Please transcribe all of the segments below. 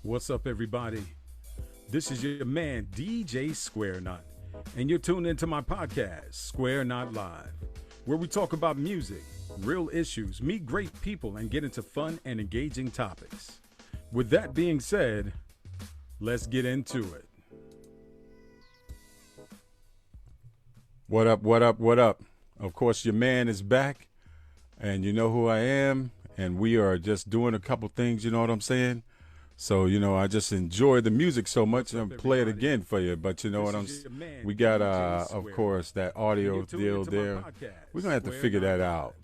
What's up, everybody? This is your man, DJ Square Knot, and you're tuned into my podcast, Square Knot Live, where we talk about music, real issues, meet great people, and get into fun and engaging topics. With that being said, let's get into it. What up, what up, what up? Of course, your man is back, and you know who I am, and we are just doing a couple things, you know what I'm saying? So, I just enjoy the music so much and play it again for you. But you know what we got, of course, that audio deal there. We're going to have to figure that out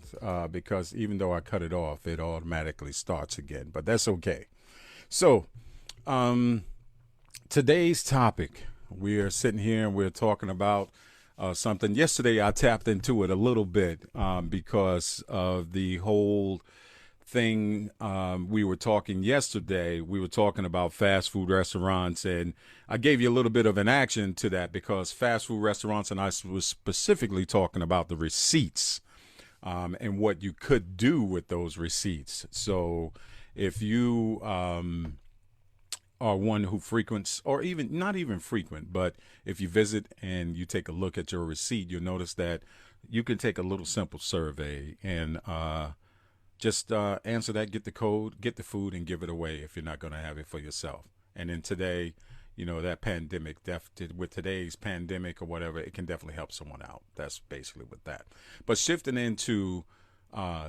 because even though I cut it off, it automatically starts again. But that's okay. So, today's topic, we are sitting here and we're talking about something. Yesterday, I tapped into it a little bit because of the whole thing we were talking yesterday. We were talking about fast food restaurants, and I gave you a little bit of an action to that because fast food restaurants, and I was specifically talking about the receipts and what you could do with those receipts. So if you are one who frequents, or even not even frequent, but if you visit and you take a look at your receipt, you'll notice that you can take a little simple survey and just answer that, get the code, get the food, and give it away if you're not going to have it for yourself. And then today, that pandemic, with today's pandemic or whatever, it can definitely help someone out. That's basically with that. But shifting into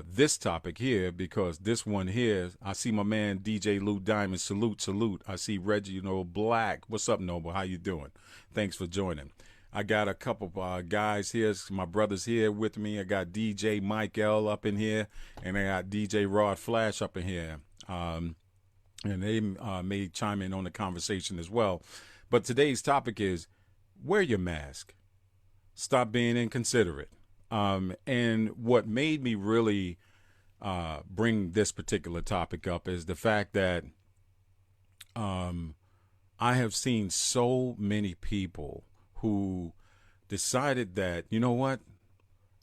this topic here, because this one here, I see my man DJ Lou Diamond. Salute. I see Reggie, Black. What's up, Noble? How you doing? Thanks for joining. I got a couple guys here, my brothers here with me. I got DJ Mike L up in here, and I got DJ Rod Flash up in here. And they may chime in on the conversation as well. But today's topic is wear your mask. Stop being inconsiderate. And what made me really bring this particular topic up is the fact that I have seen so many people who decided that, you know what,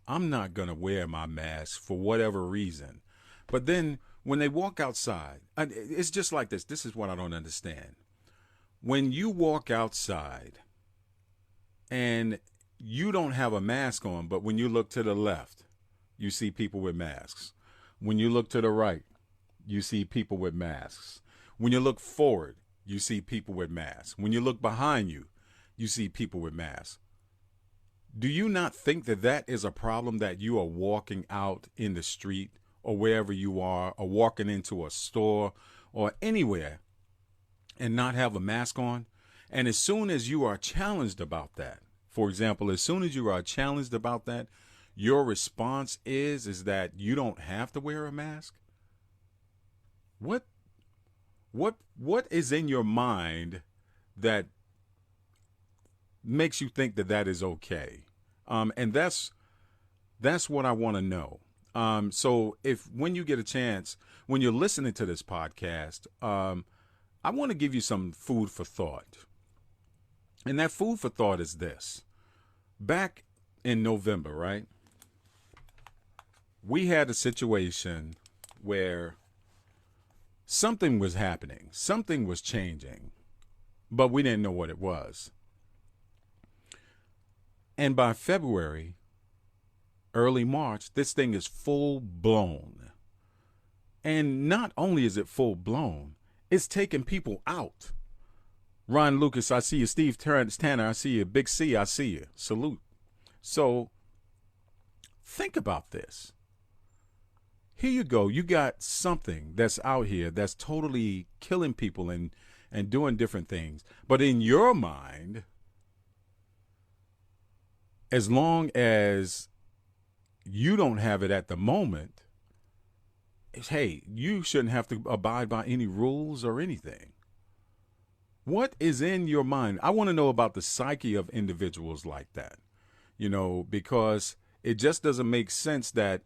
I'm not going to wear my mask for whatever reason. But then when they walk outside, and it's just like this. This is what I don't understand. When you walk outside and you don't have a mask on, but when you look to the left, you see people with masks. When you look to the right, you see people with masks. When you look forward, you see people with masks. When you look behind you, you see people with masks. Do you not think that that is a problem, that you are walking out in the street or wherever you are, or walking into a store or anywhere and not have a mask on? And as soon as you are challenged about that, for example, as soon as you are challenged about that, your response is that you don't have to wear a mask? What is in your mind that makes you think that that is okay? And that's what I want to know. So if when you get a chance, when you're listening to this podcast, I want to give you some food for thought. And that food for thought is this. Back in November, right? We had a situation where something was happening. Something was changing, but we didn't know what it was. And by February, early March, this thing is full blown. And not only is it full blown, it's taking people out. Ron Lucas, I see you. Steve Tanner, I see you. Big C, I see you. Salute. So think about this. Here you go. You got something that's out here that's totally killing people and doing different things. But in your mind, as long as you don't have it at the moment, hey, you shouldn't have to abide by any rules or anything. What is in your mind? I want to know about the psyche of individuals like that, because it just doesn't make sense that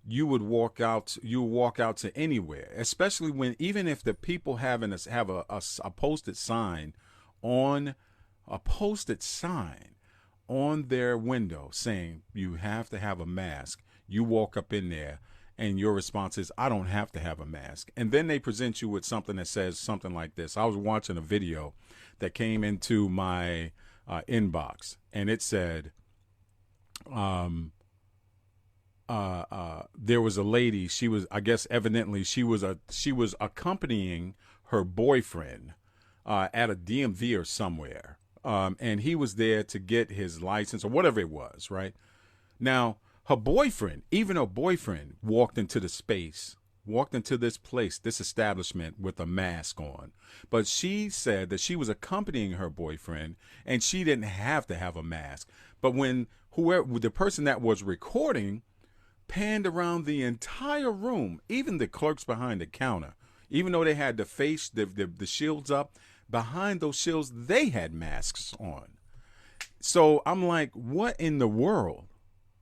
you would walk out to anywhere, especially when, even if the people have a posted sign on their window saying you have to have a mask. You walk up in there and your response is, I don't have to have a mask. And then they present you with something that says something like this. I was watching a video that came into my inbox, and it said, there was a lady. She was, I guess, evidently she was accompanying her boyfriend at a DMV or somewhere, and he was there to get his license or whatever it was. Right now, her boyfriend, even her boyfriend, walked into this place, this establishment with a mask on. But she said that she was accompanying her boyfriend and she didn't have to have a mask. But when the person that was recording panned around the entire room, even the clerks behind the counter, even though they had the shields up, behind those shields, they had masks on. So I'm like, what in the world?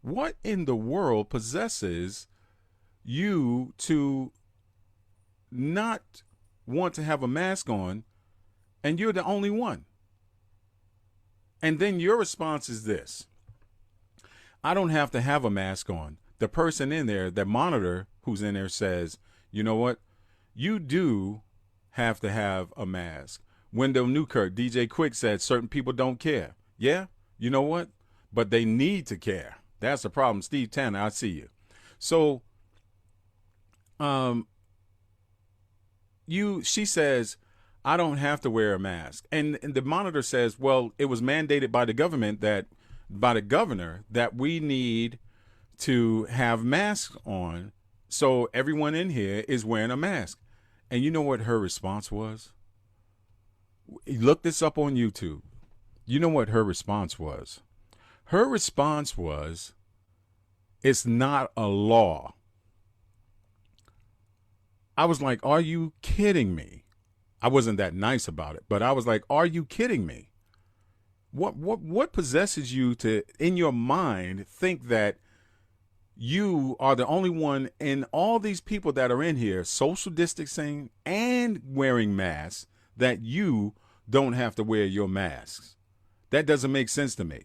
What in the world possesses you to not want to have a mask on, and you're the only one? And then your response is this: I don't have to have a mask on. The person in there, the monitor who's in there, says, you know what? You do have to have a mask. Wendell Newkirk, DJ Quick, said certain people don't care. Yeah, you know what? But they need to care. That's the problem. Steve Tanner, I see you. So, she says, I don't have to wear a mask. And the monitor says, well, it was mandated by the governor that we need to have masks on. So everyone in here is wearing a mask. And you know what her response was? Look this up on YouTube. You know what her response was? Her response was, it's not a law. I was like, are you kidding me? I wasn't that nice about it, but I was like, are you kidding me? What possesses you to, in your mind, think that you are the only one in all these people that are in here social distancing and wearing masks, that you don't have to wear your masks? That doesn't make sense to me.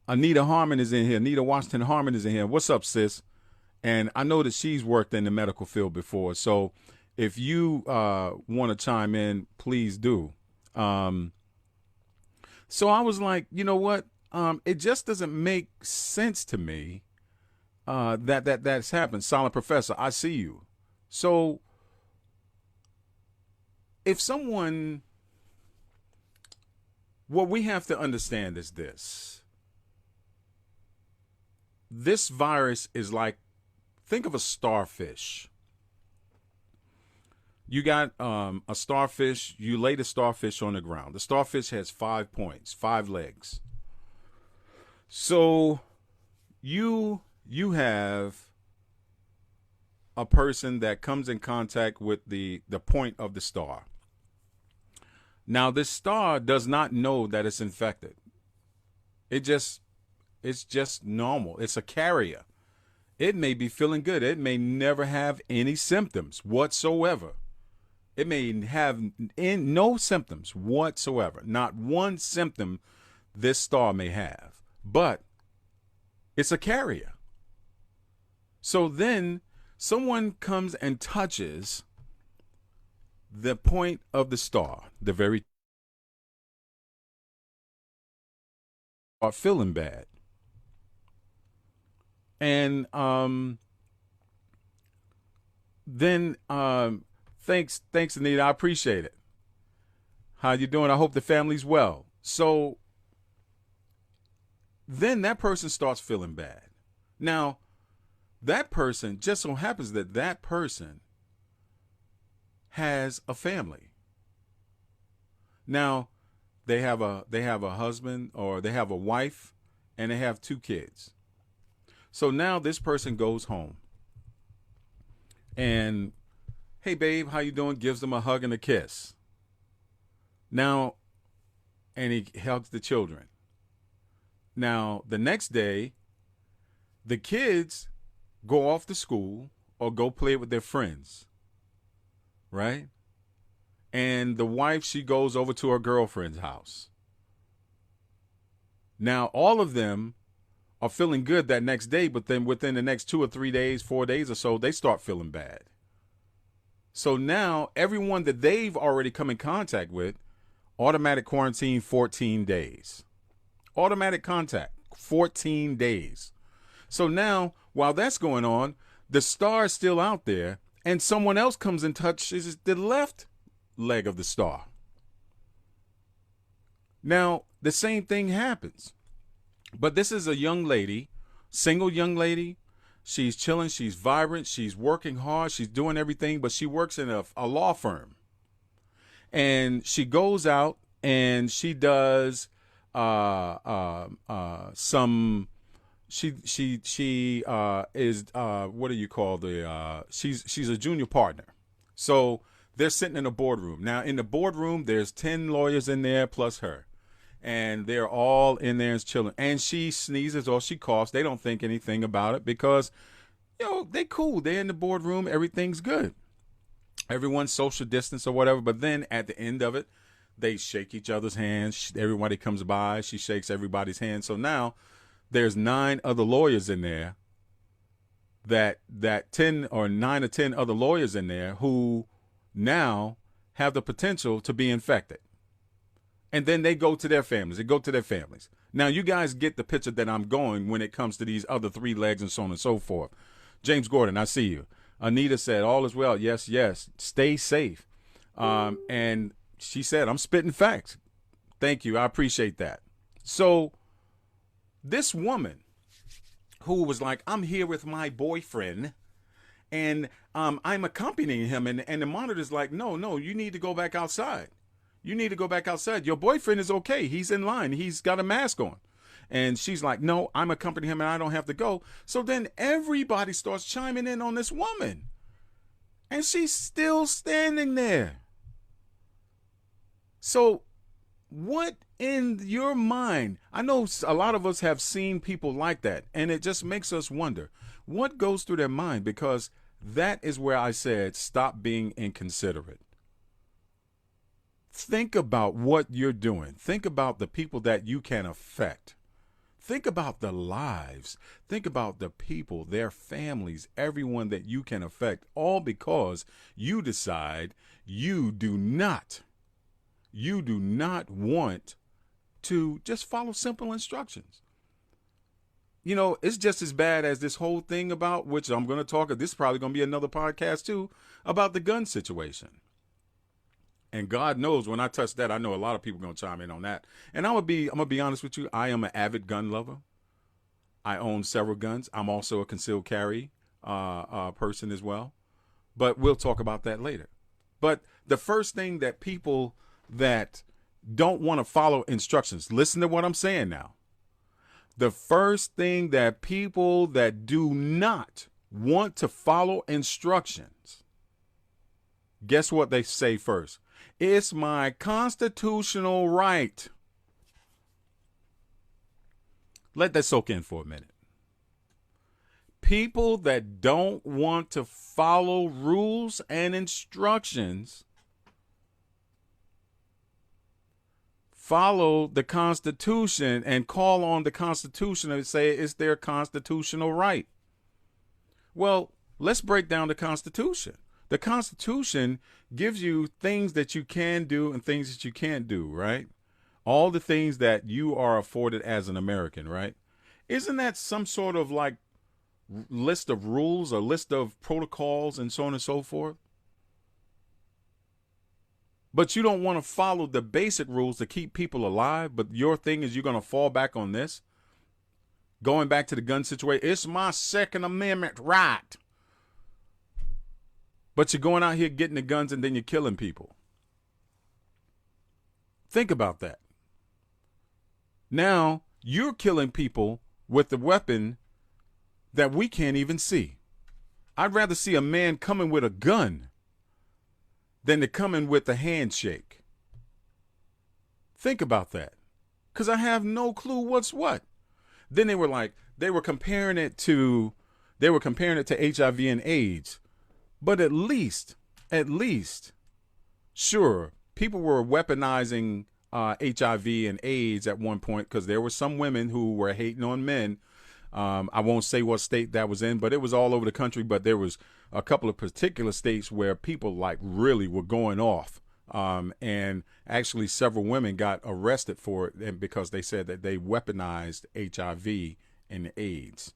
Anita Harmon is in here. Anita Washington Harmon is in here. What's up, sis? And I know that she's worked in the medical field before. So if you want to chime in, please do. So I was like, you know what? It just doesn't make sense to me that's happened. Silent Professor, I see you. So if someone, what we have to understand is this virus is like, think of a starfish. You got a starfish, you lay the starfish on the ground. The starfish has 5 points, 5 legs. So you have a person that comes in contact with the point of the star. Now, this star does not know that it's infected. It's just normal. It's a carrier. It may be feeling good. It may never have any symptoms whatsoever. It may have no symptoms whatsoever. Not one symptom this star may have. But it's a carrier. So then someone comes and touches the point of the star, the very, are feeling bad. And then thanks Anita, I appreciate it. How you doing? I hope the family's well. So then that person starts feeling bad. Now, that person, just so happens that person has a family. Now, they have a husband, or they have a wife, and they have 2 kids. So now this person goes home and, hey babe, how you doing? Gives them a hug and a kiss. Now, and he hugs the children. Now, the next day, the kids go off to school or go play with their friends, right? And the wife, she goes over to her girlfriend's house. Now, all of them are feeling good that next day, but then within the next 2 or 3 days, 4 days or so, they start feeling bad. So now everyone that they've already come in contact with, automatic quarantine 14 days. Automatic contact 14 days. So now, while that's going on, the star is still out there, and someone else comes and touches the left leg of the star. Now, the same thing happens. But this is a young lady, single young lady. She's chilling. She's vibrant. She's working hard. She's doing everything, but she works in a law firm. And she goes out and she does some. She is what do you call the? She's a junior partner. So they're sitting in a boardroom. Now in the boardroom, there's 10 lawyers in there plus her. And they're all in there and chilling. And she sneezes or she coughs. They don't think anything about it because, they cool. They're in the boardroom. Everything's good. Everyone's social distance or whatever. But then at the end of it, they shake each other's hands. Everybody comes by. She shakes everybody's hand. So now there's 9 other lawyers in there. That 10 or 9 or 10 other lawyers in there who now have the potential to be infected. And then they go to their families. Now, you guys get the picture that I'm going when it comes to these other 3 legs and so on and so forth. James Gordon, I see you. Anita said, all is well. Yes, yes. Stay safe. And she said, I'm spitting facts. Thank you. I appreciate that. So this woman who was like, I'm here with my boyfriend and I'm accompanying him. And the monitor's like, no, you need to go back outside. You need to go back outside. Your boyfriend is okay. He's in line. He's got a mask on. And she's like, no, I'm accompanying him and I don't have to go. So then everybody starts chiming in on this woman. And she's still standing there. So what in your mind? I know a lot of us have seen people like that. And it just makes us wonder what goes through their mind, because that is where I said, stop being inconsiderate. Think about what you're doing. Think about the people that you can affect. Think about the lives. Think about the people, their families, everyone that you can affect, all because you decide you do not want to just follow simple instructions. It's just as bad as this whole thing about, which I'm going to talk, this is probably going to be another podcast too, about the gun situation. And God knows when I touch that, I know a lot of people are going to chime in on that. And I'm going to be honest with you. I am an avid gun lover. I own several guns. I'm also a concealed carry person as well. But we'll talk about that later. But the first thing that people that don't want to follow instructions, listen to what I'm saying now. The first thing that people that do not want to follow instructions, guess what they say first? It's my constitutional right. Let that soak in for a minute. People that don't want to follow rules and instructions follow the Constitution and call on the Constitution and say it's their constitutional right. Well, let's break down the Constitution. The Constitution gives you things that you can do and things that you can't do, right? All the things that you are afforded as an American, right? Isn't that some sort of like list of rules, a list of protocols and so on and so forth? But you don't want to follow the basic rules to keep people alive, but your thing is you're going to fall back on this? Going back to the gun situation, it's my Second Amendment right. But you're going out here getting the guns and then you're killing people. Think about that. Now you're killing people with the weapon that we can't even see. I'd rather see a man coming with a gun than to come in with a handshake. Think about that. Because I have no clue what's what. Then they were comparing it to HIV and AIDS. But at least, sure, people were weaponizing HIV and AIDS at one point because there were some women who were hating on men I won't say what state that was in, but it was all over the country. But there was a couple of particular states where people like really were going off. And actually several women got arrested for it because they said that they weaponized HIV and AIDS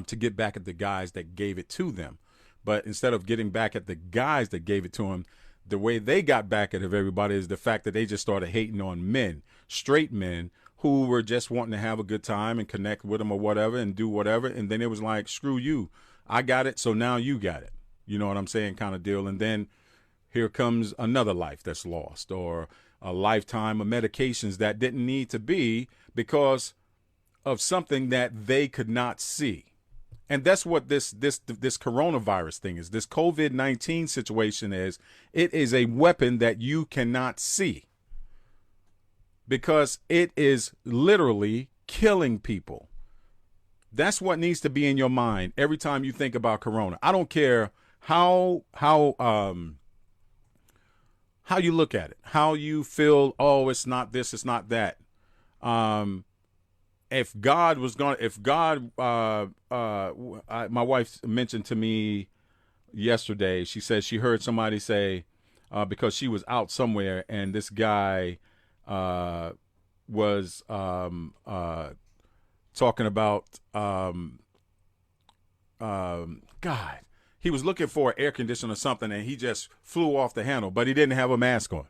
to get back at the guys that gave it to them. But instead of getting back at the guys that gave it to them, the way they got back at everybody is the fact that they just started hating on men, straight men, who were just wanting to have a good time and connect with them or whatever and do whatever. And then it was like, screw you. I got it, so now you got it. You know what I'm saying, kind of deal. And then here comes another life that's lost, or a lifetime of medications that didn't need to be because of something that they could not see. And that's what this coronavirus thing is. This COVID-19 situation is. It is a weapon that you cannot see because it is literally killing people. That's what needs to be in your mind every time you think about corona. I don't care how you look at it, how you feel. Oh, it's not this, it's not that. If God was going, my wife mentioned to me yesterday, she said she heard somebody say, because she was out somewhere and this guy was talking about, God, he was looking for an air conditioner or something and he just flew off the handle, but he didn't have a mask on.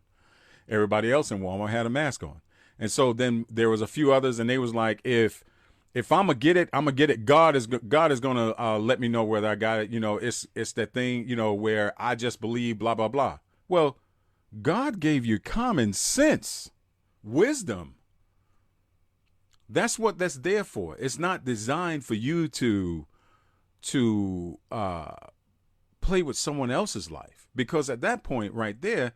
Everybody else in Walmart had a mask on. And so then there was a few others, and they was like, if I'm gonna get it, I'm gonna get it. God is gonna let me know whether I got it. You know, it's that thing, you know, where I just believe, blah blah blah. Well, God gave you common sense, wisdom. That's what that's there for. It's not designed for you to play with someone else's life, because at that point right there,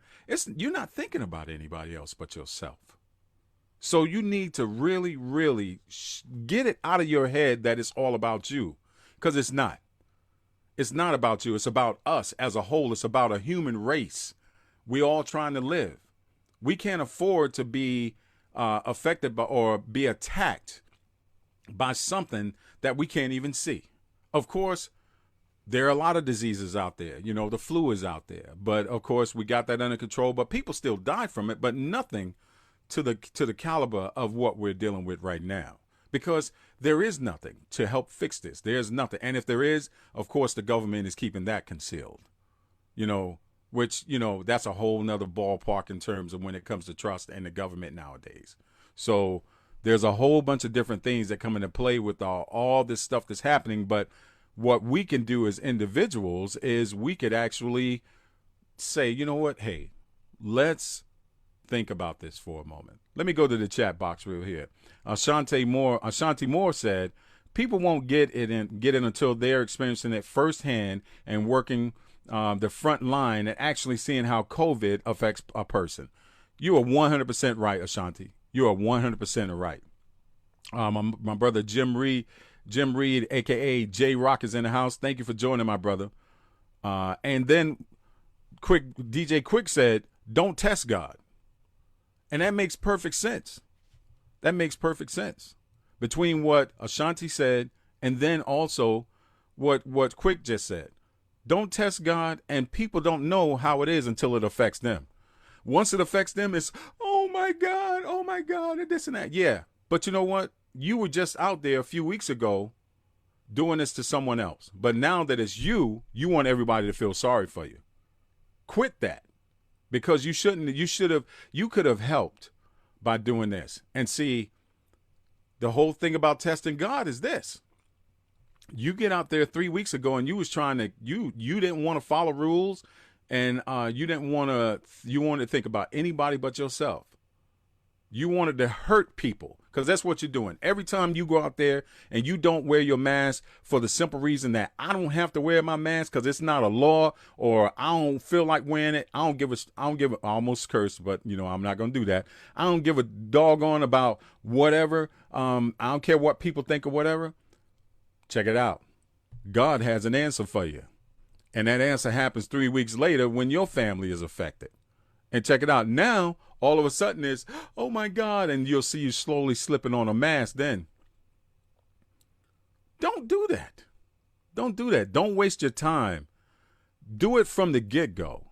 you're not thinking about anybody else but yourself. So you need to really, really get it out of your head that it's all about you, because it's not. It's not about you. It's about us as a whole. It's about a human race. We all trying to live. We can't afford to be affected by or be attacked by something that we can't even see. Of course, there are a lot of diseases out there. You know, the flu is out there. But, of course, we got that under control. But people still die from it, but nothing to the caliber of what we're dealing with right now, because there is nothing to help fix this. There's nothing. And if there is, of course, the government is keeping that concealed, you know, which, you know, that's a whole nother ballpark in terms of when it comes to trust and the government nowadays. So there's a whole bunch of different things that come into play with all this stuff that's happening. But what we can do as individuals is we could actually say, you know what? Hey, let's think about this for a moment. Let me go to the chat box real here. Ashanti Moore said, people won't get it until they're experiencing it firsthand and working the front line and actually seeing how COVID affects a person. You are 100% right, Ashanti. You are 100% right. My brother Jim Reed, aka J Rock, is in the house. Thank you for joining, my brother. And then DJ Quick said, don't test God. And that makes perfect sense. That makes perfect sense between what Ashanti said and then also what Quick just said. Don't test God, and people don't know how it is until it affects them. Once it affects them, it's, oh my God, and this and that. Yeah, but you know what? You were just out there a few weeks ago doing this to someone else. But now that it's you want everybody to feel sorry for you. Quit that. Because you could have helped by doing this. And see, the whole thing about testing God is this. You get out there 3 weeks ago and you was trying to, you didn't want to follow rules, and you wanted to think about anybody but yourself. You wanted to hurt people, because that's what you're doing. Every time you go out there and you don't wear your mask for the simple reason that I don't have to wear my mask because it's not a law, or I don't feel like wearing it. I almost cursed, but you know, I'm not going to do that. I don't give a doggone about whatever. I don't care what people think or whatever. Check it out. God has an answer for you. And that answer happens 3 weeks later when your family is affected. And check it out. Now, all of a sudden it's, oh my God, and you'll see you slowly slipping on a mask then. Don't do that. Don't do that. Don't waste your time. Do it from the get-go.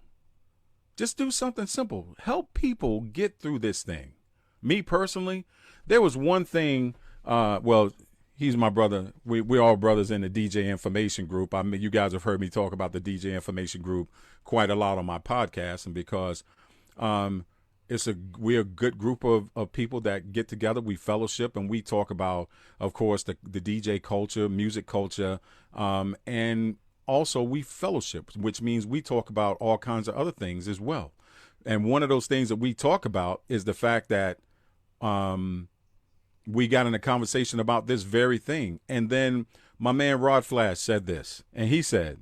Just do something simple. Help people get through this thing. Me personally, there was one thing, well, he's my brother. We're all brothers in the DJ Information Group. I mean, you guys have heard me talk about the DJ Information Group quite a lot on my podcast, and because we're a good group of people that get together, we fellowship, and we talk about, of course, the DJ culture, music culture, and also we fellowship, which means we talk about all kinds of other things as well. And one of those things that we talk about is the fact that we got in a conversation about this very thing. And then my man Rod Flash said this, and he said,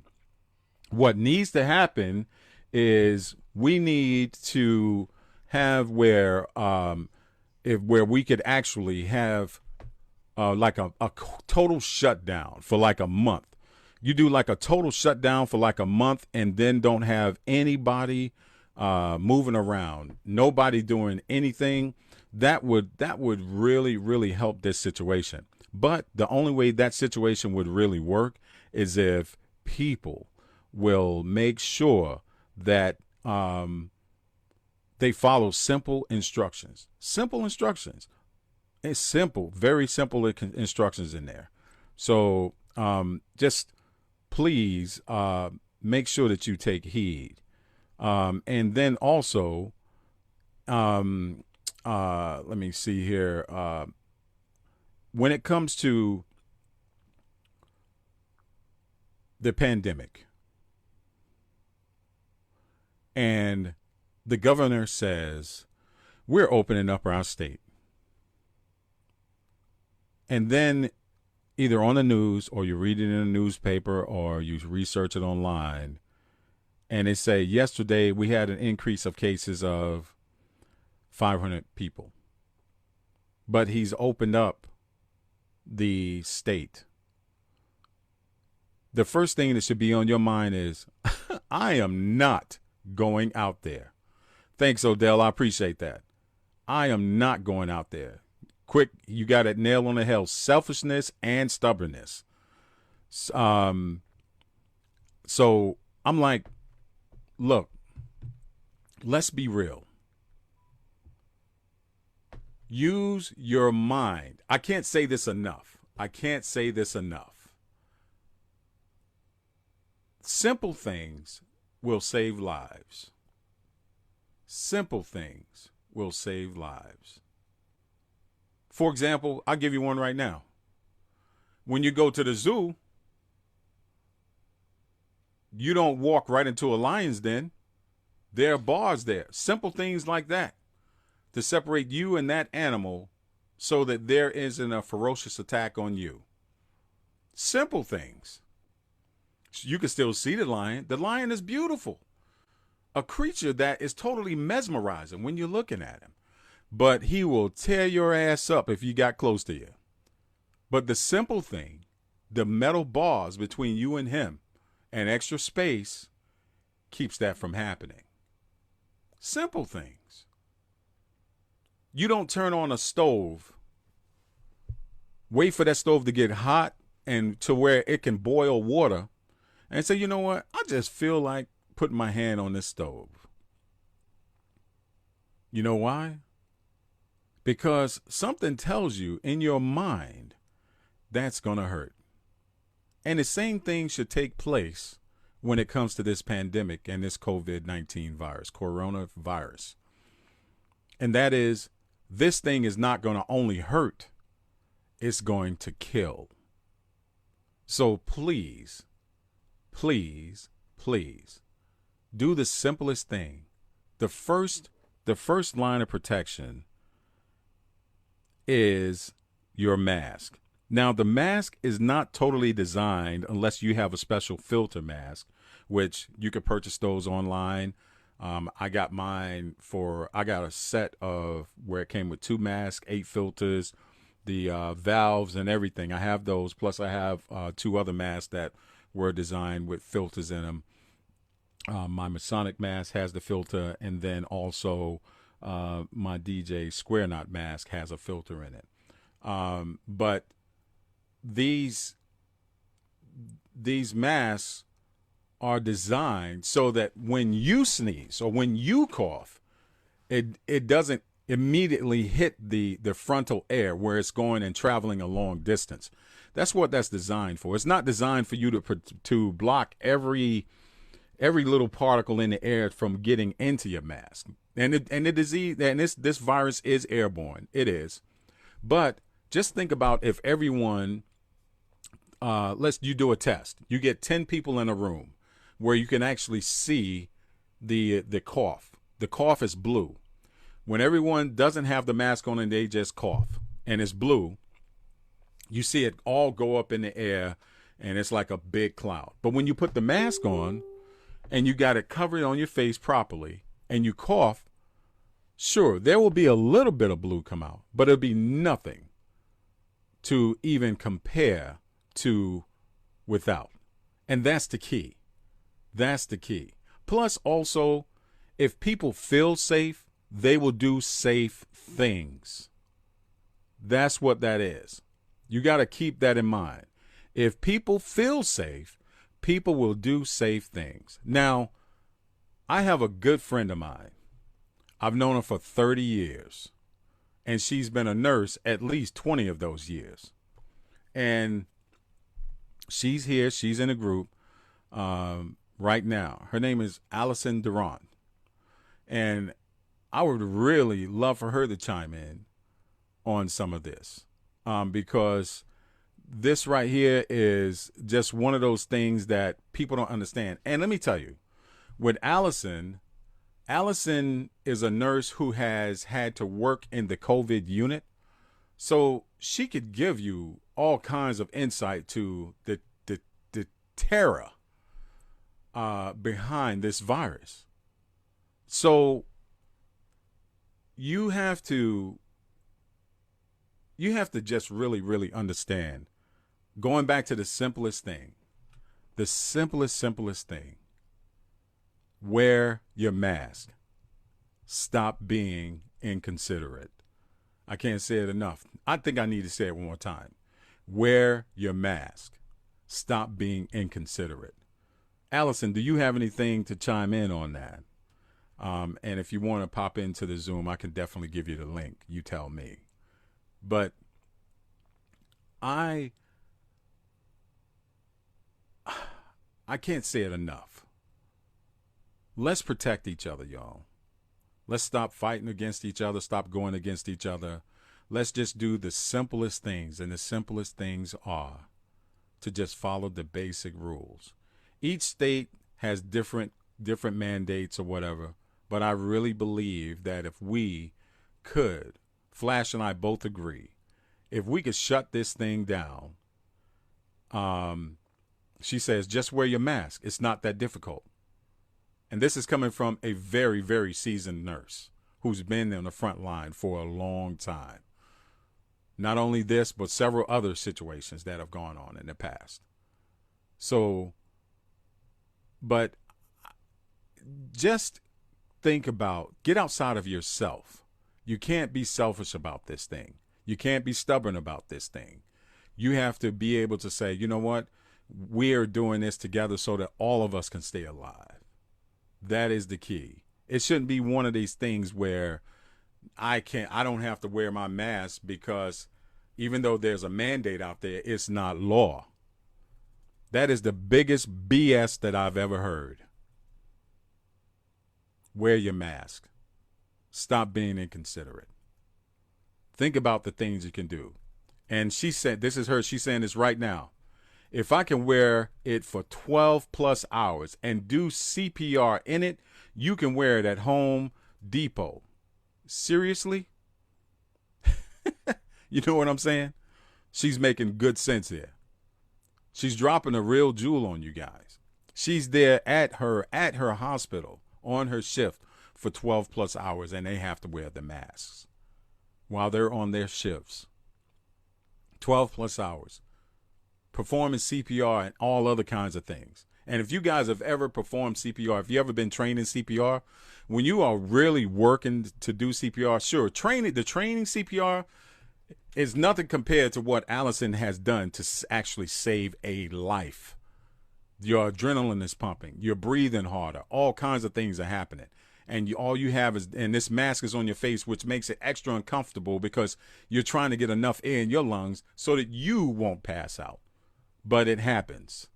what needs to happen is we need to have where we could actually have like a total shutdown for like a month. You do like a total shutdown for like a month and then don't have anybody moving around, nobody doing anything. That would really, really help this situation. But the only way that situation would really work is if people will make sure that they follow simple instructions. Simple instructions. It's simple, very simple instructions in there. So just please make sure that you take heed. And then also, let me see here. When it comes to the pandemic, and the governor says, we're opening up our state. And then either on the news or you read it in a newspaper or you research it online, and they say, yesterday we had an increase of cases of 500 people. But he's opened up the state. The first thing that should be on your mind is, I am not going out there. Thanks, Odell. I appreciate that. I am not going out there. Quick, you got it nail on the head. Selfishness and stubbornness. So I'm like, look, let's be real. Use your mind. I can't say this enough. Simple things will save lives. Simple things will save lives. For example, I'll give you one right now. When you go to the zoo, you don't walk right into a lion's den. There are bars there. Simple things like that to separate you and that animal so that there isn't a ferocious attack on you. Simple things. You can still see the lion. The lion is beautiful. A creature that is totally mesmerizing when you're looking at him. But he will tear your ass up if you got close to you. But the simple thing, the metal bars between you and him and extra space keeps that from happening. Simple things. You don't turn on a stove, wait for that stove to get hot and to where it can boil water and say, you know what, I just feel like putting my hand on this stove. You know why? Because something tells you in your mind that's going to hurt. And the same thing should take place when it comes to this pandemic and this COVID-19 virus, coronavirus. And that is, this thing is not going to only hurt, it's going to kill. So please, please, please, do the simplest thing. The first line of protection is your mask. Now, the mask is not totally designed unless you have a special filter mask, which you could purchase those online. I got a set of where it came with 2 masks, 8 filters, the valves and everything. I have those. Plus I have 2 other masks that were designed with filters in them. My Masonic mask has the filter, and then also my DJ Square Knot mask has a filter in it. But these these masks are designed so that when you sneeze or when you cough, it doesn't immediately hit the frontal air where it's going and traveling a long distance. That's what that's designed for. It's not designed for you to block every little particle in the air from getting into your mask. And the disease, and this virus is airborne. It is. But just think about if everyone, you do a test. You get 10 people in a room where you can actually see the cough. The cough is blue. When everyone doesn't have the mask on and they just cough and it's blue, you see it all go up in the air and it's like a big cloud. But when you put the mask on and you got it covered on your face properly and you cough, sure, there will be a little bit of blue come out, but it'll be nothing to even compare to without. And that's the key. That's the key. Plus, also, if people feel safe, they will do safe things. That's what that is. You got to keep that in mind. If people feel safe, people will do safe things. Now, I have a good friend of mine. I've known her for 30 years, and she's been a nurse at least 20 of those years. And she's here. She's in a group right now. Her name is Allison Durant. And I would really love for her to chime in on some of this because this right here is just one of those things that people don't understand. And let me tell you, with Allison is a nurse who has had to work in the COVID unit. So she could give you all kinds of insight to the terror behind this virus. So you have to just really, really understand, going back to the simplest thing, simplest thing, wear your mask. Stop being inconsiderate. I can't say it enough. I think I need to say it one more time. Wear your mask. Stop being inconsiderate. Allison, do you have anything to chime in on that? And if you want to pop into the Zoom, I can definitely give you the link. You tell me. But I can't say it enough. Let's protect each other, y'all. Let's stop fighting against each other. Stop going against each other. Let's just do the simplest things. And the simplest things are to just follow the basic rules. Each state has different mandates or whatever. But I really believe that if we could, Flash and I both agree, if we could shut this thing down, she says, just wear your mask. It's not that difficult. And this is coming from a very, very seasoned nurse who's been on the front line for a long time. Not only this, but several other situations that have gone on in the past. So, but just think about, get outside of yourself. You can't be selfish about this thing. You can't be stubborn about this thing. You have to be able to say, you know what? We're doing this together so that all of us can stay alive. That is the key. It shouldn't be one of these things where I don't have to wear my mask because even though there's a mandate out there, it's not law. That is the biggest BS that I've ever heard. Wear your mask. Stop being inconsiderate. Think about the things you can do. And she said, this is her, she's saying this right now. If I can wear it for 12 plus hours and do CPR in it, you can wear it at Home Depot. Seriously? You know what I'm saying? She's making good sense here. She's dropping a real jewel on you guys. She's there at her hospital on her shift for 12 plus hours, and they have to wear the masks while they're on their shifts. 12 plus hours. Performing CPR and all other kinds of things. And if you guys have ever performed CPR, if you ever been trained in CPR, when you are really working to do CPR, sure, the training CPR is nothing compared to what Allison has done to actually save a life. Your adrenaline is pumping. You're breathing harder. All kinds of things are happening. And all you have is, and this mask is on your face, which makes it extra uncomfortable because you're trying to get enough air in your lungs so that you won't pass out. But it happens.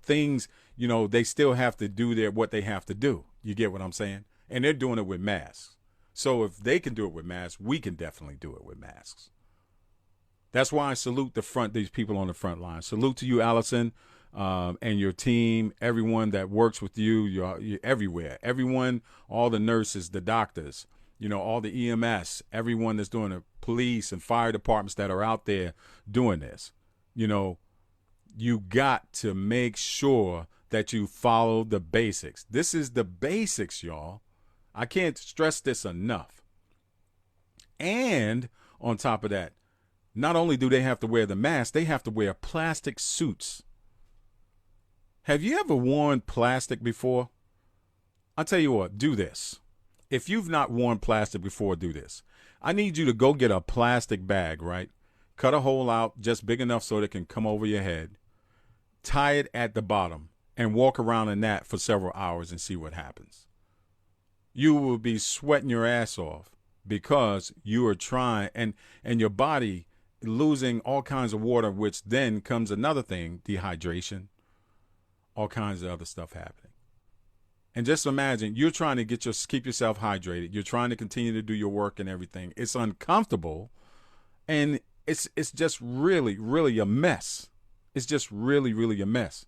Things, they still have to do what they have to do. You get what I'm saying? And they're doing it with masks. So if they can do it with masks, we can definitely do it with masks. That's why I salute these people on the front line. Salute to you, Allison, and your team, everyone that works with you. You're everywhere. Everyone, all the nurses, the doctors, all the EMS, everyone that's doing the police and fire departments that are out there doing this. You got to make sure that you follow the basics. This is the basics, y'all. I can't stress this enough. And on top of that, not only do they have to wear the mask, they have to wear plastic suits. Have you ever worn plastic before? I'll tell you what, do this. If you've not worn plastic before, do this. I need you to go get a plastic bag, right? Cut a hole out just big enough so it can come over your head. Tie it at the bottom and walk around in that for several hours and see what happens. You will be sweating your ass off because you are trying, and your body losing all kinds of water, which then comes another thing, dehydration, all kinds of other stuff happening. And just imagine you're trying to keep yourself hydrated. You're trying to continue to do your work and everything. It's uncomfortable, and it's just really, really a mess. It's just really, really a mess.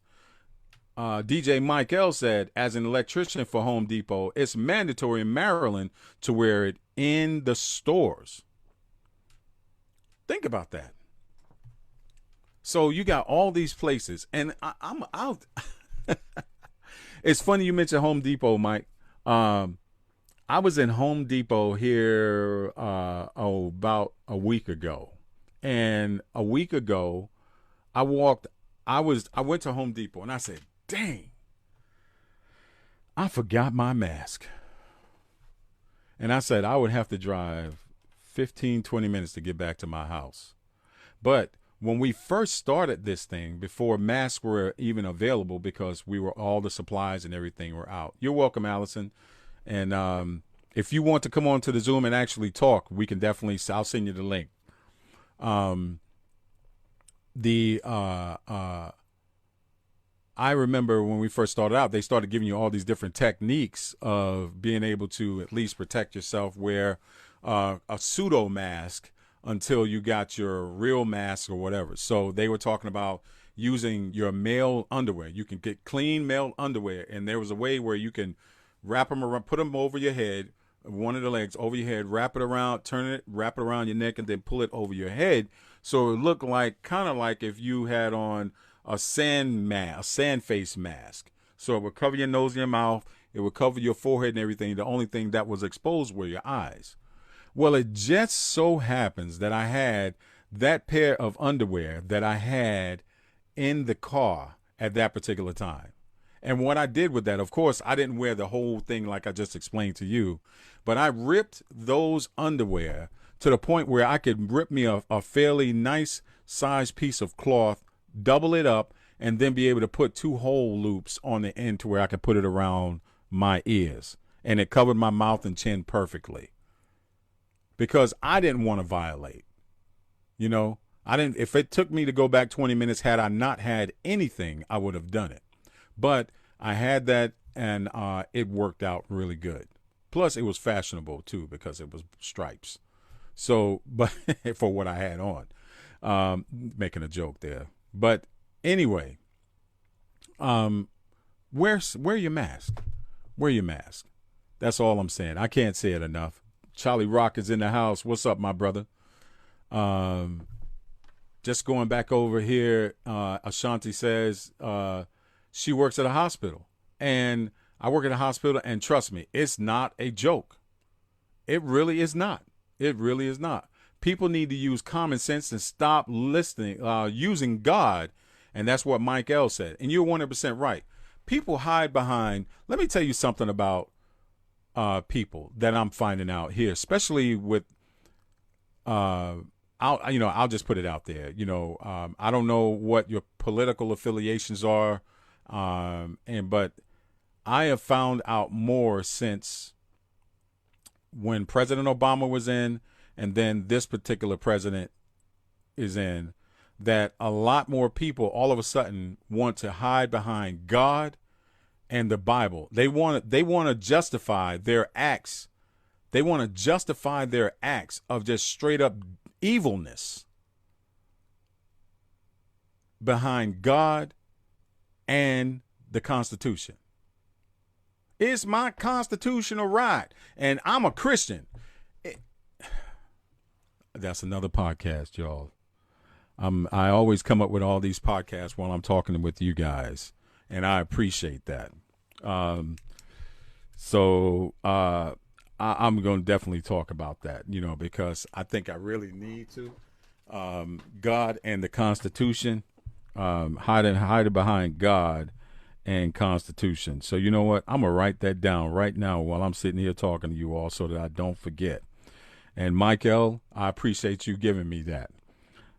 DJ Mike L said, as an electrician for Home Depot, it's mandatory in Maryland to wear it in the stores. Think about that. So you got all these places, and I'm out. It's funny you mentioned Home Depot, Mike. I was in Home Depot here about a week ago, and a week ago, I went to Home Depot, and I said, dang, I forgot my mask. And I said I would have to drive 15, 20 minutes to get back to my house. But when we first started this thing, before masks were even available, because all the supplies and everything were out. You're welcome, Allison. And if you want to come on to the Zoom and actually talk, we can definitely, I'll send you the link. I remember when we first started out, they started giving you all these different techniques of being able to at least protect yourself, wear a pseudo mask until you got your real mask or whatever. So they were talking about using your male underwear. You can get clean male underwear, and there was a way where you can wrap them around, put them over your head, one of the legs over your head, wrap it around, turn it, wrap it around your neck, and then pull it over your head. So it looked like, kind of like if you had on a sand face mask. So it would cover your nose and your mouth. It would cover your forehead and everything. The only thing that was exposed were your eyes. Well, it just so happens that I had that pair of underwear that I had in the car at that particular time. And what I did with that, of course, I didn't wear the whole thing like I just explained to you, but I ripped those underwear to the point where I could rip me a fairly nice size piece of cloth, double it up, and then be able to put 2 hole loops on the end to where I could put it around my ears. And it covered my mouth and chin perfectly. Because I didn't want to violate. If it took me to go back 20 minutes, had I not had anything, I would have done it. But I had that, and it worked out really good. Plus, it was fashionable, too, because it was stripes. So, but for what I had on, making a joke there. But anyway, wear your mask. Wear your mask. That's all I'm saying. I can't say it enough. Charlie Rock is in the house. What's up, my brother? Just going back over here, Ashanti says she works at a hospital. And I work at a hospital, and trust me, it's not a joke. It really is not. It really is not. People need to use common sense and stop using God. And that's what Mike L said. And you're 100% right. People hide behind. Let me tell you something about people that I'm finding out here, especially with, I'll just put it out there. I don't know what your political affiliations are. But I have found out more since when President Obama was in, and then this particular president is in, that a lot more people all of a sudden want to hide behind God and the Bible. They want to justify their acts. They want to justify their acts of just straight up evilness behind God and the Constitution. It's my constitutional right, and I'm a Christian. That's another podcast, y'all. I always come up with all these podcasts while I'm talking with you guys, and I appreciate that. I'm going to definitely talk about that, because I think I really need to. God and the Constitution, hiding behind God and Constitution. So you know what? I'm going to write that down right now while I'm sitting here talking to you all so that I don't forget. And Michael, I appreciate you giving me that.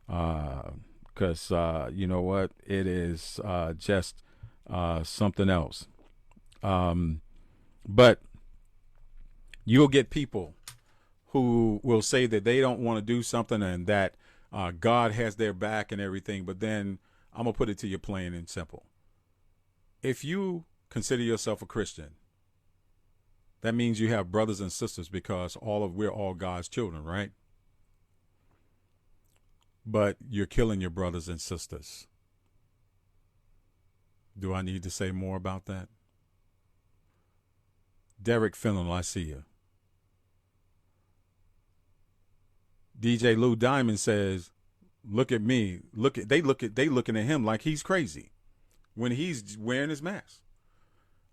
Because you know what? It is just something else. But you'll get people who will say that they don't want to do something and that God has their back and everything. But then I'm going to put it to you plain and simple. If you consider yourself a Christian, that means you have brothers and sisters because we're all God's children, right? But you're killing your brothers and sisters. Do I need to say more about that? Derek Fennell, I see you. DJ Lou Diamond says, "Look at me. They looking at him like he's crazy when he's wearing his mask."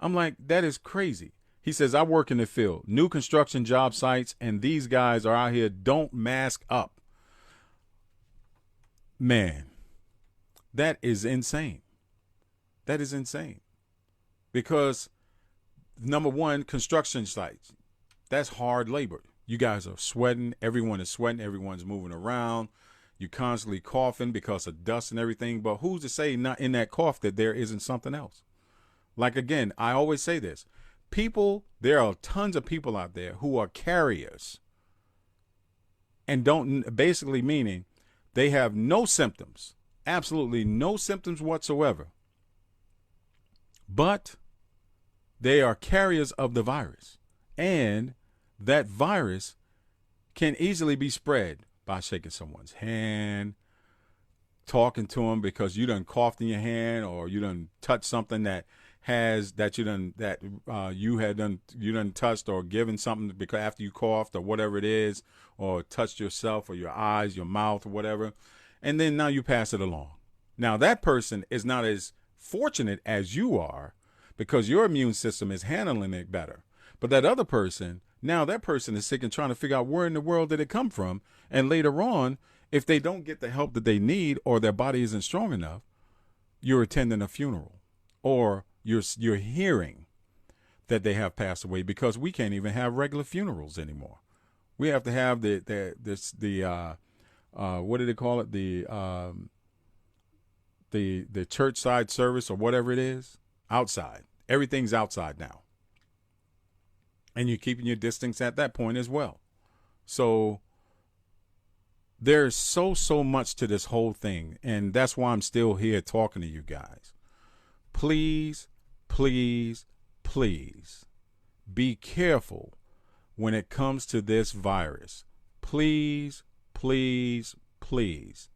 I'm like, that is crazy. He says, "I work in the field, new construction job sites, and these guys are out here don't mask up." Man, that is insane. That is insane. Because number one, construction sites, that's hard labor. You guys are sweating. Everyone is sweating. Everyone's moving around. You're constantly coughing because of dust and everything. But who's to say not in that cough that there isn't something else? Like, again, I always say this. There are tons of people out there who are carriers and basically meaning they have no symptoms, absolutely no symptoms whatsoever. But they are carriers of the virus. And that virus can easily be spread by shaking someone's hand, talking to them because you done coughed in your hand or you done touched something you done touched or given something because after you coughed or whatever it is, or touched yourself or your eyes, your mouth or whatever. And then now you pass it along. Now that person is not as fortunate as you are because your immune system is handling it better. But that other person, now that person is sick and trying to figure out where in the world did it come from. And later on, if they don't get the help that they need or their body isn't strong enough, you're attending a funeral or you're hearing that they have passed away because we can't even have regular funerals anymore. We have to have what do they call it? The church side service or whatever it is outside. Everything's outside now. And you're keeping your distance at that point as well. So there's so much to this whole thing. And that's why I'm still here talking to you guys. Please, please, please be careful when it comes to this virus. Please, please, please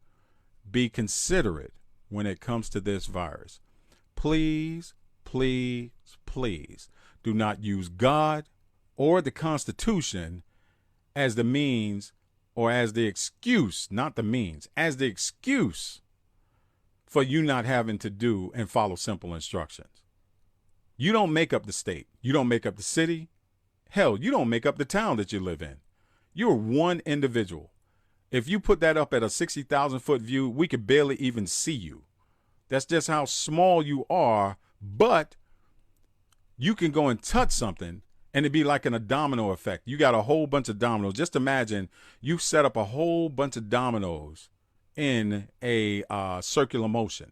be considerate when it comes to this virus. Please, please, please do not use God or the Constitution as the means or as the excuse, not the means, as the excuse for you not having to do and follow simple instructions. You don't make up the state. You don't make up the city. Hell, you don't make up the town that you live in. You're one individual. If you put that up at a 60,000 foot view, we could barely even see you. That's just how small you are, but you can go and touch something and it'd be like a domino effect. You got a whole bunch of dominoes. Just imagine you set up a whole bunch of dominoes in a circular motion.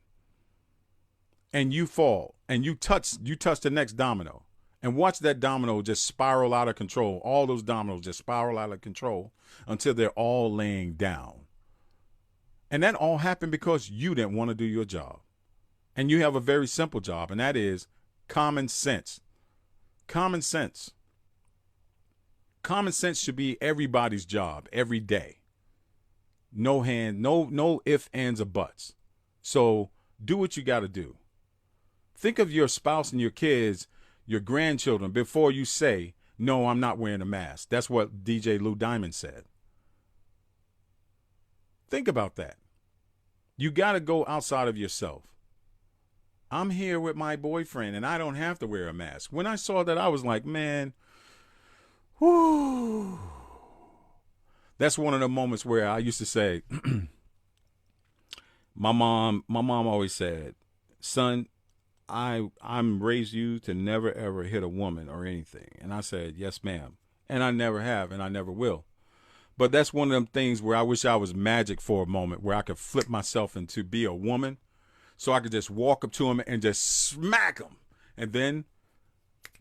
and you fall and you touch the next domino, and watch that domino just spiral out of control. All those dominoes just spiral out of control until they're all laying down. And that all happened because you didn't want to do your job. And you have a very simple job, and that is common sense. Common sense. Common sense should be everybody's job every day. No ifs, ands, or buts. So do what you got to do. Think of your spouse and your kids, your grandchildren, before you say, no, I'm not wearing a mask. That's what DJ Lou Diamond said. Think about that. You got to go outside of yourself. I'm here with my boyfriend and I don't have to wear a mask. When I saw that, I was like, man, whoo. That's one of the moments where I used to say, my mom always said, son, I'm raised you to never ever hit a woman or anything. And I said, yes, ma'am. And I never have, and I never will. But that's one of them things where I wish I was magic for a moment, where I could flip myself into be a woman, so I could just walk up to him and just smack him, and then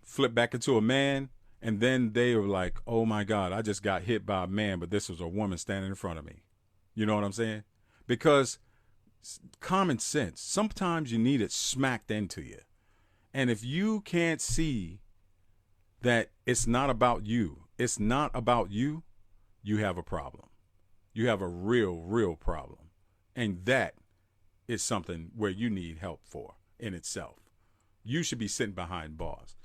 flip back into a man. And then they were like, oh my God, I just got hit by a man, but this was a woman standing in front of me. You know what I'm saying? Because common sense, sometimes you need it smacked into you. And if you can't see that it's not about you, you have a problem. You have a real problem. And that is something where you need help for in itself. You should be sitting behind bars.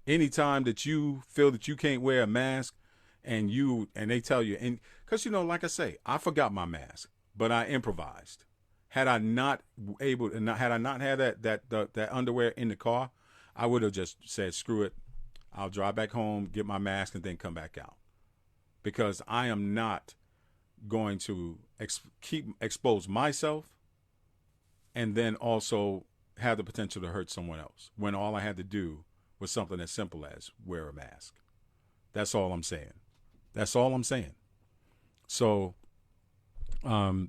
Anytime that you feel that you can't wear a mask and they tell you, and because, like I say, I forgot my mask, but I improvised. Had I not had that underwear in the car, I would have just said, screw it. I'll drive back home, get my mask, and then come back out. Because I am not going to expose myself and then also have the potential to hurt someone else when all I had to do was something as simple as wear a mask. That's all I'm saying. That's all I'm saying. So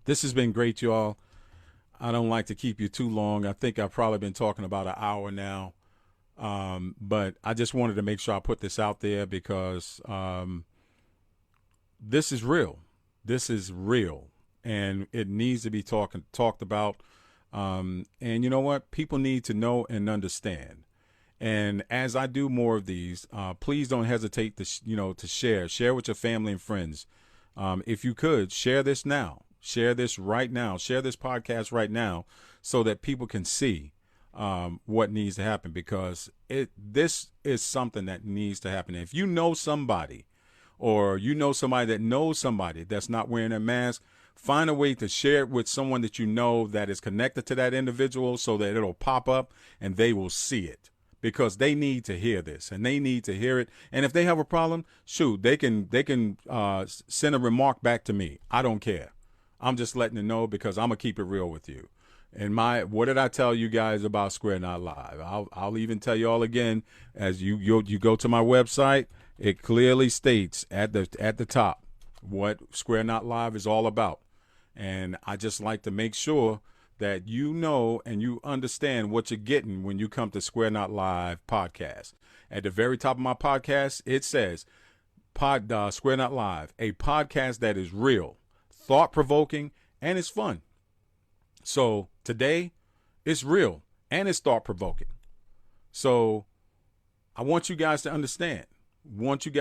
this has been great, y'all. I don't like to keep you too long. I think I've probably been talking about an hour now. But I just wanted to make sure I put this out there because this is real. This is real. And it needs to be talked about. And you know what? People need to know and understand. And as I do more of these, please don't hesitate to share with your family and friends. If you could share this now, share this right now, share this podcast right now so that people can see what needs to happen, because this is something that needs to happen. If you know somebody or somebody that knows somebody that's not wearing a mask, find a way to share it with someone that you know that is connected to that individual so that it'll pop up and they will see it. Because they need to hear this and they need to hear it. And if they have a problem, shoot, they can send a remark back to me. I don't care. I'm just letting you know because I'm going to keep it real with you. And what did I tell you guys about Square Not Live? I'll even tell you all again, as you go to my website, it clearly states at the top what Square Not Live is all about. And I just like to make sure that you know and you understand what you're getting when you come to Square Not Live podcast. At the very top of my podcast, it says Square Not Live, a podcast that is real, thought-provoking, and it's fun. So today, it's real and it's thought-provoking. So I want you guys to understand. What you're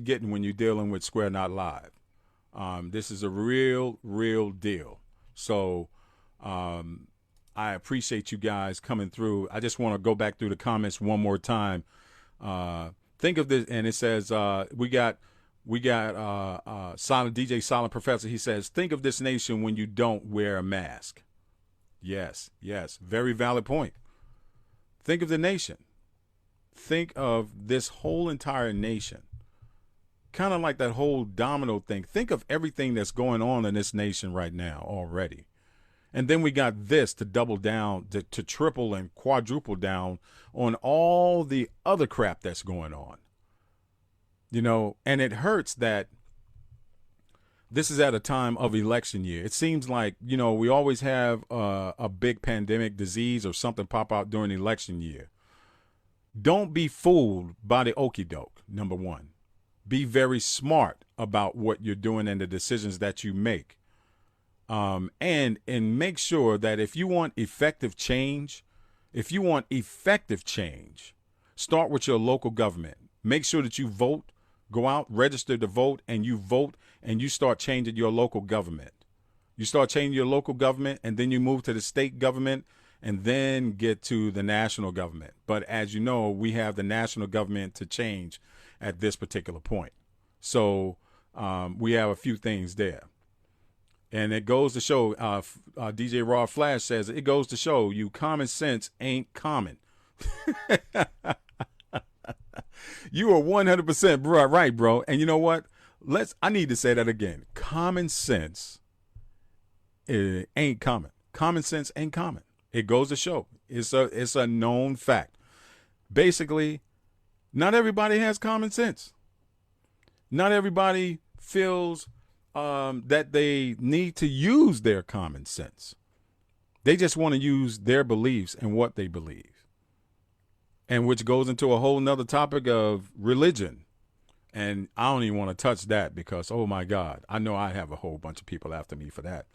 getting when you're dealing with Square Not Live. This is a real deal. So I appreciate you guys coming through. I just want to go back through the comments one more time. Think of this, and it says we got Silent DJ Silent Professor. He says, think of this nation when you don't wear a mask. Yes, very valid point. Think of the nation. Think of this whole entire nation. Kind of like that whole domino thing. Think of everything that's going on in this nation right now already. And then we got this to double down, to triple and quadruple down on all the other crap that's going on. And it hurts that This is at a time of election year. It seems like, we always have a big pandemic disease or something pop out during election year. Don't be fooled by the okie doke, number one. Be very smart about what you're doing and the decisions that you make. And make sure that if you want effective change, start with your local government. Make sure that you vote, go out, register to vote, and you vote, and you start changing your local government. You start changing your local government, and then you move to the state government, and then get to the national government. But as you know, we have the national government to change at this particular point. So we have a few things there. And it goes to show, DJ Raw Flash says, it goes to show you common sense ain't common. You are 100% right, bro. And you know what? I need to say that again. Common sense ain't common. Common sense ain't common. It goes to show. It's a known fact. Basically, not everybody has common sense. Not everybody feels that they need to use their common sense. They just want to use their beliefs and what they believe. And which goes into a whole nother topic of religion. And I don't even want to touch that because, oh my God, I know I have a whole bunch of people after me for that.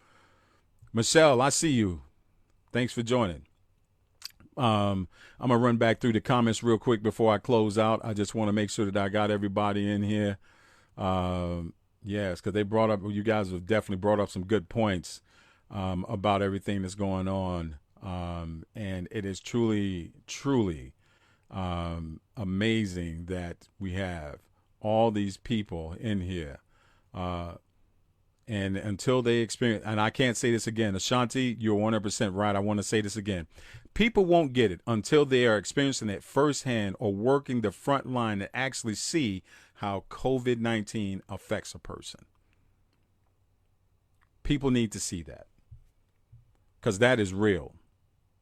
Michelle, I see you. Thanks for joining. I'm going to run back through the comments real quick before I close out. I just want to make sure that I got everybody in here. Yes, because you guys have definitely brought up some good points about everything that's going on. And it is truly, truly amazing that we have all these people in here. And until they experience, and I can't say this again, Ashanti, you're 100% right. I want to say this again. People won't get it until they are experiencing it firsthand or working the front line to actually see how COVID-19 affects a person. People need to see that because that is real.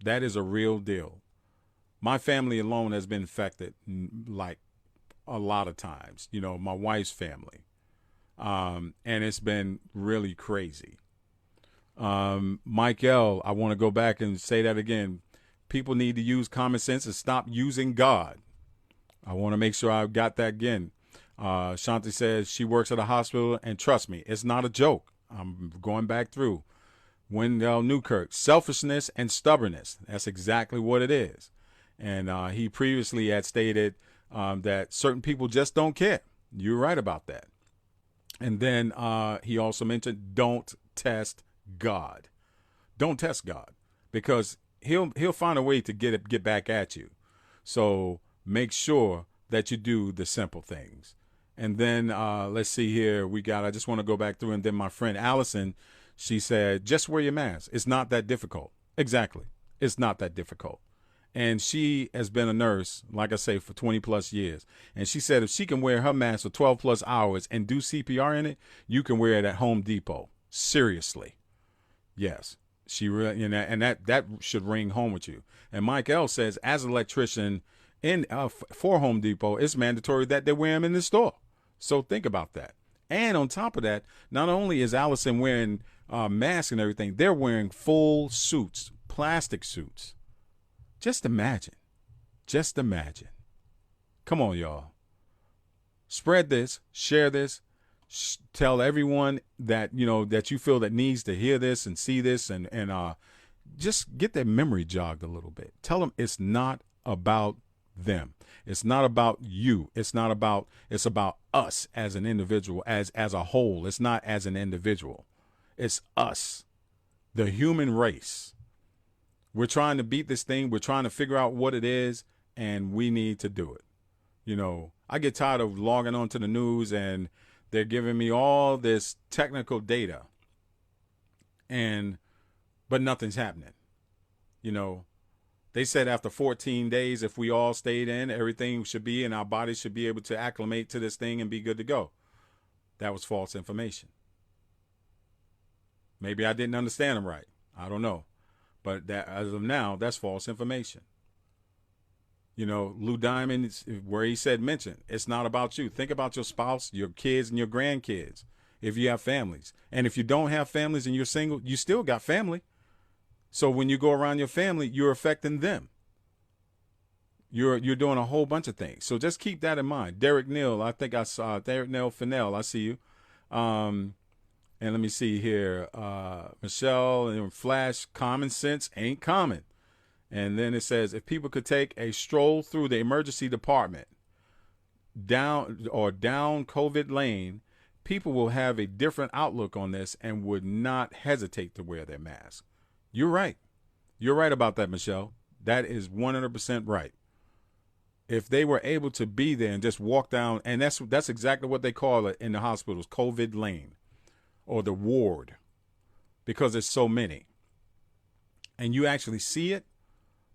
That is a real deal. My family alone has been infected like a lot of times, my wife's family. And it's been really crazy. Mike L., I want to go back and say that again. People need to use common sense and stop using God. I want to make sure I've got that again. Shanti says she works at a hospital, and trust me, it's not a joke. I'm going back through. Wendell Newkirk, selfishness and stubbornness. That's exactly what it is. And he previously had stated that certain people just don't care. You're right about that. And then he also mentioned don't test God. Don't test God because he'll find a way to get back at you. So make sure that you do the simple things. And then let's see here. I just want to go back through. And then my friend Allison, she said, just wear your mask. It's not that difficult. Exactly. It's not that difficult. And she has been a nurse, like I say, for 20 plus years. And she said if she can wear her mask for 12 plus hours and do CPR in it, you can wear it at Home Depot. Seriously. Yes. She really, and that should ring home with you. And Mike L says, as an electrician for Home Depot, it's mandatory that they wear them in the store. So think about that. And on top of that, not only is Allison wearing masks and everything, they're wearing full suits, plastic suits. Just imagine. Just imagine. Come on, y'all. Spread this, share this, tell everyone that, that you feel that needs to hear this and see this and just get their memory jogged a little bit. Tell them it's not about them. It's not about you. It's about us as an individual, as a whole. It's not as an individual. It's us, the human race. We're trying to beat this thing. We're trying to figure out what it is, and we need to do it. I get tired of logging onto the news, and they're giving me all this technical data, but nothing's happening. They said after 14 days, if we all stayed in, everything should be, and our bodies should be able to acclimate to this thing and be good to go. That was false information. Maybe I didn't understand them right. I don't know. But that, as of now, that's false information. Lou Diamond, where he said, mention, it's not about you. Think about your spouse, your kids, and your grandkids. if you have families. And if you don't have families and you're single, you still got family. So when you go around your family, you're affecting them. You're doing a whole bunch of things. So just keep that in mind. Derek Neal, I think I saw Derek Neal Fennell. I see you. And let me see here. Michelle and Flash, common sense ain't common. And then it says, if people could take a stroll through the emergency department down COVID lane, people will have a different outlook on this and would not hesitate to wear their mask. You're right. You're right about that, Michelle. That is 100% right. If they were able to be there and just walk down, and that's exactly what they call it in the hospitals, COVID lane or the ward, because there's so many. And you actually see it,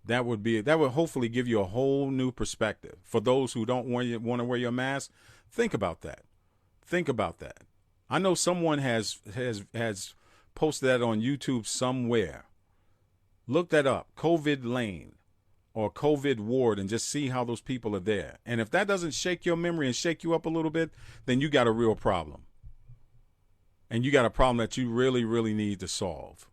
that would hopefully give you a whole new perspective. For those who don't want to wear your mask, think about that. Think about that. I know someone has posted that on YouTube somewhere. Look that up, COVID lane or COVID ward, and just see how those people are there. And if that doesn't shake your memory and shake you up a little bit, then you got a real problem. And you got a problem that you really, really need to solve.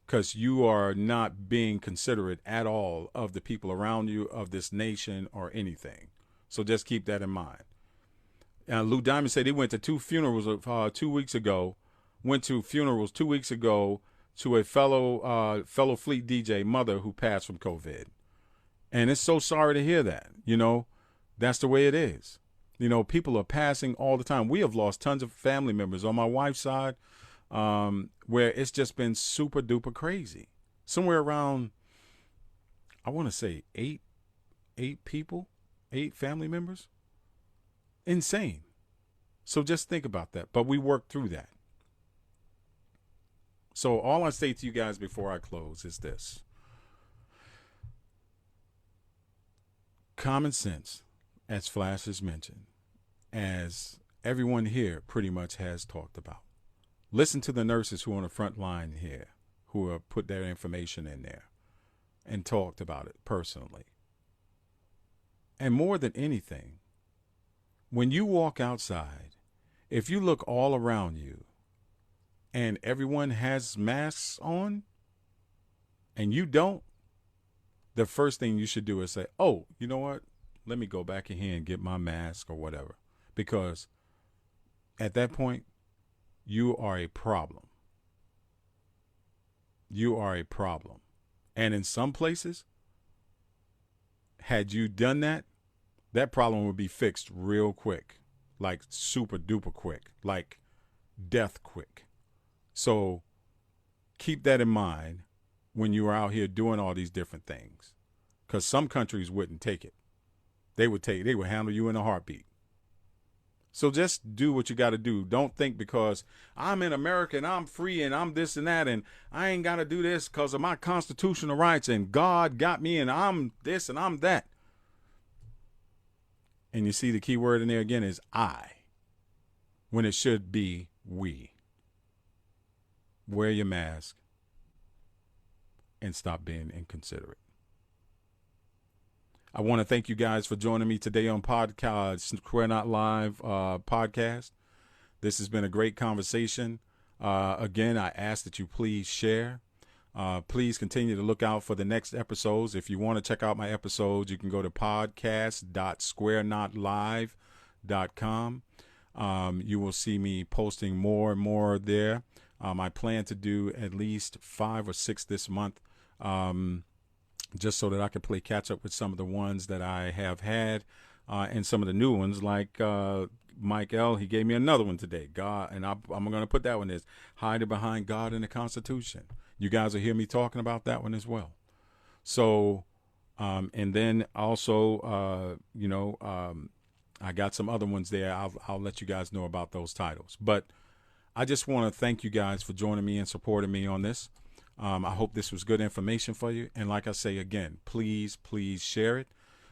Because you are not being considerate at all of the people around you, of this nation, or anything. So just keep that in mind. Lou Diamond said he went to two funerals 2 weeks ago. Went to funerals 2 weeks ago to a fellow Fleet DJ mother who passed from COVID. And it's so sorry to hear that. You know, that's the way it is. You know, people are passing all the time. We have lost tons of family members on my wife's side, where it's just been super duper crazy. Somewhere around, I want to say eight people, 8 family members. Insane. So just think about that. But we worked through that. So all I say to you guys before I close is this. Common sense, as Flash has mentioned, as everyone here pretty much has talked about. Listen to the nurses who are on the front line here, who have put their information in there and talked about it personally. And more than anything, when you walk outside, if you look all around you and everyone has masks on and you don't, the first thing you should do is say, oh, you know what? Let me go back in here and get my mask or whatever. Because at that point, you are a problem. You are a problem. And in some places, had you done that, that problem would be fixed real quick. Like super duper quick. Like death quick. So keep that in mind when you are out here doing all these different things. Because some countries wouldn't take it. They would handle you in a heartbeat. So just do what you got to do. Don't think because I'm in America and I'm free and I'm this and that and I ain't got to do this because of my constitutional rights and God got me and I'm this and I'm that. And you see the key word in there again is I, when it should be we. Wear your mask and stop being inconsiderate. I want to thank you guys for joining me today on podcast, Square Not Live podcast. This has been a great conversation. Again, I ask that you please share. Please continue to look out for the next episodes. If you want to check out my episodes, you can go to podcast.squarenotlive.com. You will see me posting more and more there. I plan to do at least 5 or 6 this month. Just so that I can play catch up with some of the ones that I have had and some of the new ones like Mike L. He gave me another one today. God, and I'm going to put that one as hiding behind God and the Constitution. You guys will hear me talking about that one as well. So, and then also, I got some other ones there. I'll let you guys know about those titles. But I just want to thank you guys for joining me and supporting me on this. I hope this was good information for you. And like I say again, please share it.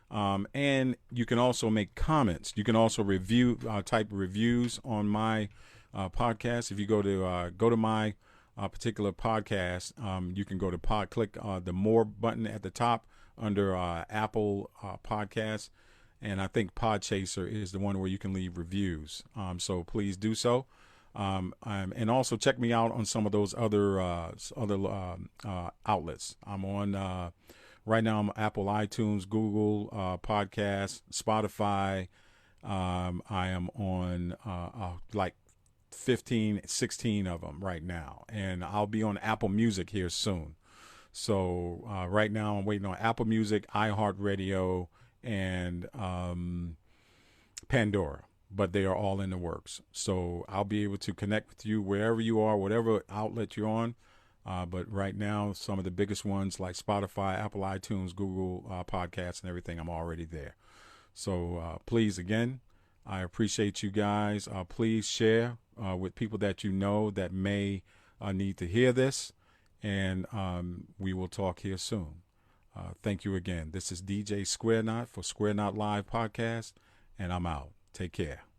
And you can also make comments. You can also type reviews on my podcast. If you go to my particular podcast, you can go to click the more button at the top under Apple Podcasts, and I think Podchaser is the one where you can leave reviews. So please do so. And also check me out on some of those other outlets. I'm on right now. I'm Apple iTunes, Google Podcasts, Spotify. I am on like 15, 16 of them right now, and I'll be on Apple Music here soon. So right now I'm waiting on Apple Music, iHeartRadio, and Pandora, but they are all in the works. So I'll be able to connect with you wherever you are, whatever outlet you're on. But right now, some of the biggest ones like Spotify, Apple iTunes, Google Podcasts, and everything, I'm already there. So please, again, I appreciate you guys. Please share with people that you know that may need to hear this. And we will talk here soon. Thank you again. This is DJ Square Knot for Square Knot Live Podcast, and I'm out. Take care.